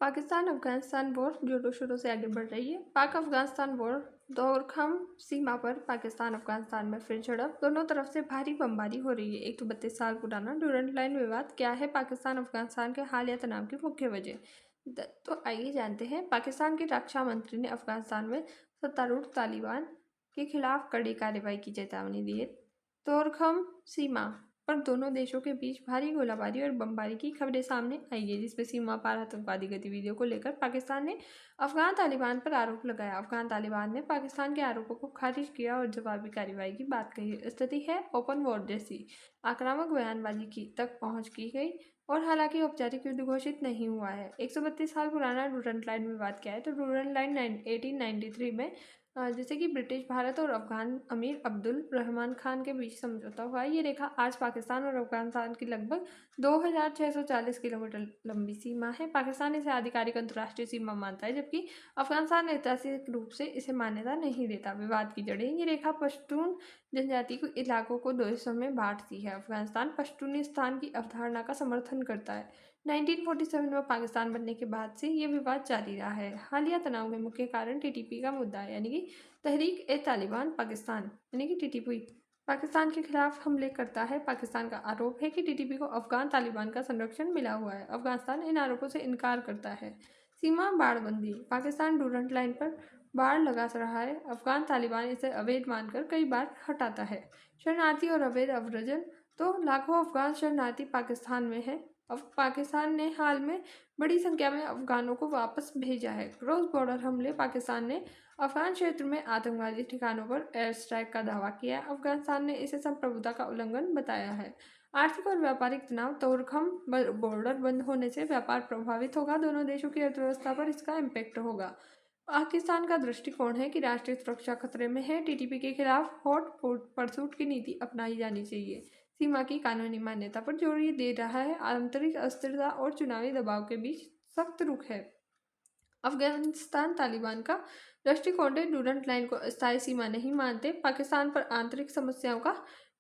Pakistan Afghanistan war जोरों शोरों से आगे बढ़ रही है। पाक अफगानिस्तान वॉर दोरखम सीमा पर पाकिस्तान अफगानिस्तान में फिर झड़प, दोनों तरफ से भारी बमबारी हो रही है। 132 साल पुराना ड्यूरंट लाइन विवाद क्या है पाकिस्तान अफगानिस्तान के हालिया तनाव की मुख्य वजह। तो आइए जानते हैं। पाकिस्तान के रक्षा मंत्री ने अफगानिस्तान में सत्तारूढ़ तालिबान के खिलाफ कड़ी कार्रवाई की चेतावनी दी है। दोरखम सीमा पर दोनों देशों के बीच भारी गोलाबारी और बमबारी की खबरें सामने आई है, जिसमें सीमा पार आतंकवादी गतिविधियों को लेकर पाकिस्तान ने अफगान तालिबान पर आरोप लगाया। अफगान तालिबान ने पाकिस्तान के आरोपों को खारिज किया और जवाबी कार्रवाई की बात कही। स्थिति है ओपन वॉर जैसी, आक्रामक बयानबाजी की तक पहुंच की गई और हालांकि औपचारिक युद्ध घोषित नहीं हुआ है। 132 साल पुराना डूरंट लाइन विवाद क्या है? तो डूरंट लाइन 1893 में जैसे कि ब्रिटिश भारत और अफगान अमीर अब्दुल रहमान खान के बीच समझौता हुआ। ये रेखा आज पाकिस्तान और अफगानिस्तान की लगभग 2640 किलोमीटर लंबी सीमा है। पाकिस्तान इसे आधिकारिक अंतर्राष्ट्रीय सीमा मानता है, जबकि अफगानिस्तान ऐतिहासिक रूप से इसे मान्यता नहीं देता। विवाद की जड़ें, ये रेखा पश्तून जनजाति के इलाकों को दो हिस्सों में बांटती है। अफगानिस्तान पश्तूनिस्तान की अवधारणा का समर्थन करता है। 1947 में पाकिस्तान बनने के बाद से ये विवाद जारी रहा है। हालिया तनाव के मुख्य कारण टीटीपी का मुद्दा है, यानी कि तहरीक ए तालिबान पाकिस्तान यानी कि टीटीपी पाकिस्तान के खिलाफ हमले करता है। पाकिस्तान का आरोप है कि टीटीपी को अफगान तालिबान का संरक्षण मिला हुआ है। अफगानिस्तान इन आरोपों से इनकार करता है। सीमा बाड़बंदी, पाकिस्तान डूरंट लाइन पर बाड़ लगा रहा है। अफगान तालिबान इसे अवैध मानकर कई बार हटाता है। शरणार्थी और अवैध अव्रजन, तो लाखों अफगान शरणार्थी पाकिस्तान में है। अब पाकिस्तान ने हाल में बड़ी संख्या में अफगानों को वापस भेजा है। क्रॉस बॉर्डर हमले, पाकिस्तान ने अफगान क्षेत्र में आतंकवादी ठिकानों पर एयर स्ट्राइक का दावा किया है। अफगानिस्तान ने इसे संप्रभुता का उल्लंघन बताया है। आर्थिक और व्यापारिक तनाव, तोरखम बॉर्डर बंद होने से व्यापार प्रभावित होगा। दोनों देशों की अर्थव्यवस्था पर इसका इम्पैक्ट होगा। पाकिस्तान का दृष्टिकोण है कि राष्ट्रीय सुरक्षा खतरे में है। टीटीपी के खिलाफ हॉट परसूट की नीति अपनाई जानी चाहिए। सीमा की कानूनी मान्यता पर जोर दे रहा है। आंतरिक अस्थिरता और चुनावी दबाव के बीच सख्त रुख है। अफगानिस्तान तालिबान का दृष्टिकोण है डूरंट लाइन को अस्थायी सीमा नहीं मानते। पाकिस्तान पर आंतरिक समस्याओं का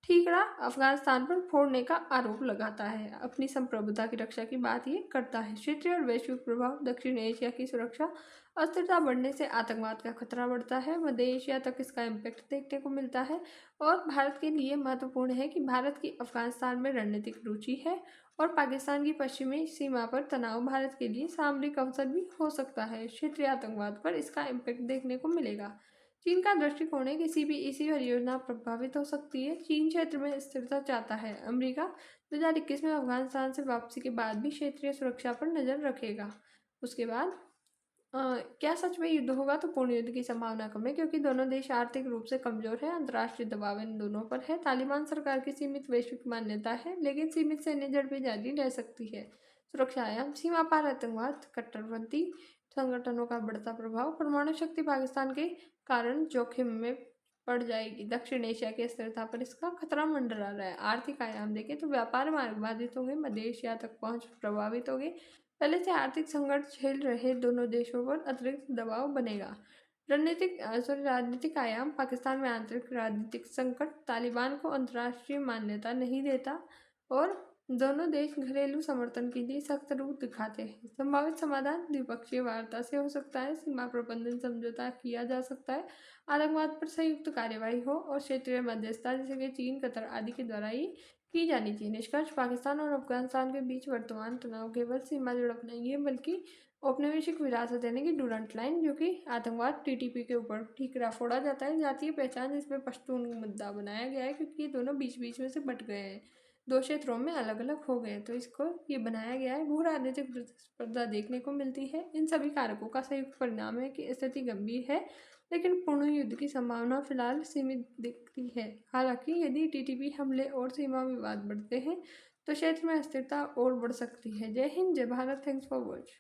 ठीकरा अफगानिस्तान पर फोड़ने का आरोप लगाता है। अपनी संप्रभुता की रक्षा की बात ये करता है। क्षेत्रीय और वैश्विक प्रभाव, दक्षिण एशिया की सुरक्षा अस्थिरता बढ़ने से आतंकवाद का खतरा बढ़ता है। मध्य एशिया तक इसका इम्पैक्ट देखने को मिलता है। और भारत के लिए महत्वपूर्ण है कि भारत की अफगानिस्तान में रणनीतिक रुचि है और पाकिस्तान की पश्चिमी सीमा पर तनाव भारत के लिए सामरिक अवसर भी हो सकता है। क्षेत्रीय आतंकवाद पर इसका इम्पैक्ट देखने को मिलेगा। चीन का दृष्टिकोण है कि सीबीईसी परियोजना प्रभावित हो सकती है। चीन क्षेत्र में स्थिरता चाहता है। अमेरिका 2021 में अफगानिस्तान से वापसी के बाद भी क्षेत्रीय सुरक्षा पर नजर रखेगा। उसके बाद क्या सच में युद्ध होगा? तो पूर्ण युद्ध की संभावना कम है, क्योंकि दोनों देश आर्थिक रूप से कमजोर है। अंतर्राष्ट्रीय दबाव इन दोनों पर है। तालिबान सरकार की सीमित वैश्विक मान्यता है, लेकिन सीमित सैन्य झड़पें जारी रह सकती है। सुरक्षा आयाम, सीमा पार आतंकवाद, कट्टरपंथी संगठनों का बढ़ता प्रभाव, परमाणु शक्ति पाकिस्तान के कारण जोखिम में पड़ जाएगी। दक्षिण एशिया की स्थिरता पर इसका खतरा मंडरा रहा है। आर्थिक आयाम देखें तो व्यापार मार्ग बाधित होंगे, मध्य एशिया तक पहुंच प्रभावित होगी। पहले से आर्थिक संकट झेल रहे दोनों देशों पर अतिरिक्त दबाव बनेगा। राजनीतिक आयाम, पाकिस्तान में आंतरिक राजनीतिक संकट तालिबान को अंतर्राष्ट्रीय मान्यता नहीं देता और दोनों देश घरेलू समर्थन के लिए सख्त रूप दिखाते हैं। संभावित समाधान द्विपक्षीय वार्ता से हो सकता है। सीमा प्रबंधन समझौता किया जा सकता है। आतंकवाद पर संयुक्त कार्यवाही हो और क्षेत्रीय मध्यस्थता जैसे कि चीन, कतर आदि के द्वारा ही की जानी चाहिए। निष्कर्ष, पाकिस्तान और अफगानिस्तान के बीच वर्तमान तनाव केवल सीमा झड़प नहीं है, बल्कि औपनिवेशिक विरासत यानी कि डूरंट लाइन, जो कि आतंकवाद टीटीपी के ऊपर ठीकरा फोड़ा जाता है। जातीय पहचान, जिसमें पश्तून मुद्दा बनाया गया है, क्योंकि ये दोनों बीच बीच में से बट गए हैं, दो क्षेत्रों में अलग अलग हो गए, तो इसको ये बनाया गया है। भू राजनीतिक प्रतिस्पर्धा देखने को मिलती है। इन सभी कारकों का संयुक्त परिणाम है कि स्थिति गंभीर है, लेकिन पूर्ण युद्ध की संभावना फिलहाल सीमित दिखती है। हालांकि यदि टीटीपी हमले और सीमा विवाद बढ़ते हैं तो क्षेत्र में अस्थिरता और बढ़ सकती है। जय हिंद, जय भारत। Thanks for watch.